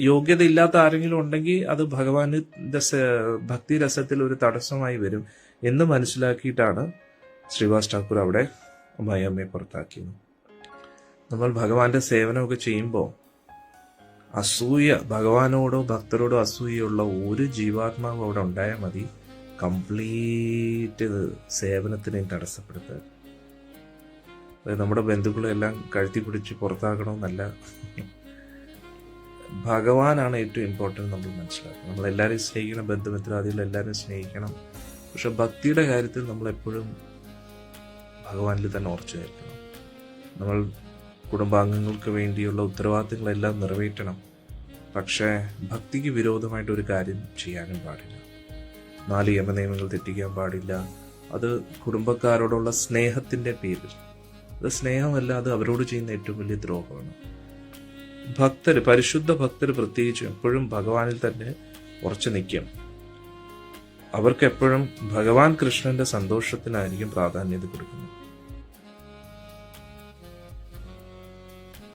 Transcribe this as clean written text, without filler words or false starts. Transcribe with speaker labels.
Speaker 1: യോഗ്യത ഇല്ലാത്ത ആരെങ്കിലും ഉണ്ടെങ്കിൽ അത് ഭഗവാന്റെ ഭക്തി രസത്തിൽ ഒരു തടസ്സമായി വരും എന്ന് മനസ്സിലാക്കിയിട്ടാണ് ശ്രീവാസ് ഠാക്കൂർ അവിടെ അമ്മായിയമ്മയെ പുറത്താക്കിയത്. നമ്മൾ ഭഗവാന്റെ സേവനമൊക്കെ ചെയ്യുമ്പോൾ ഭഗവാനോടോ ഭക്തരോടോ അസൂയുള്ള ഒരു ജീവാത്മാവും അവിടെ ഉണ്ടായാൽ മതി, കംപ്ലീറ്റ് സേവനത്തിനെയും തടസ്സപ്പെടുത്തുക. അതായത് നമ്മുടെ ബന്ധുക്കളെല്ലാം കഴുത്തി പിടിച്ച് പുറത്താക്കണമെന്നല്ല, ഭഗവാനാണ് ഏറ്റവും ഇമ്പോർട്ടൻറ്റ് നമ്മൾ മനസ്സിലാക്കണം. നമ്മളെല്ലാവരെയും സ്നേഹിക്കണം, ബന്ധുമിത്രാദികളെല്ലാവരും സ്നേഹിക്കണം. പക്ഷെ ഭക്തിയുടെ കാര്യത്തിൽ നമ്മളെപ്പോഴും ഭഗവാനിൽ തന്നെ ഉറച്ചു നിൽക്കണം. നമ്മൾ കുടുംബാംഗങ്ങൾക്ക് വേണ്ടിയുള്ള ഉത്തരവാദിത്തങ്ങളെല്ലാം നിറവേറ്റണം. പക്ഷേ ഭക്തിക്ക് വിരോധമായിട്ട് ഒരു കാര്യം ചെയ്യാനും പാടില്ല. 4 യമനിയമങ്ങൾ തെറ്റിക്കാൻ പാടില്ല. അത് കുടുംബക്കാരോടുള്ള സ്നേഹത്തിൻ്റെ പേരിൽ. അത് സ്നേഹമല്ല, അത് അവരോട് ചെയ്യുന്ന ഏറ്റവും വലിയ ദ്രോഹമാണ്. പരിശുദ്ധ ഭക്തർ പ്രത്യേകിച്ച് എപ്പോഴും ഭഗവാനിൽ തന്നെ ഉറച്ചു നിൽക്കും. അവർക്ക് എപ്പോഴും ഭഗവാൻ കൃഷ്ണന്റെ സന്തോഷത്തിനായിരിക്കും പ്രാധാന്യത കൊടുക്കുന്നത്.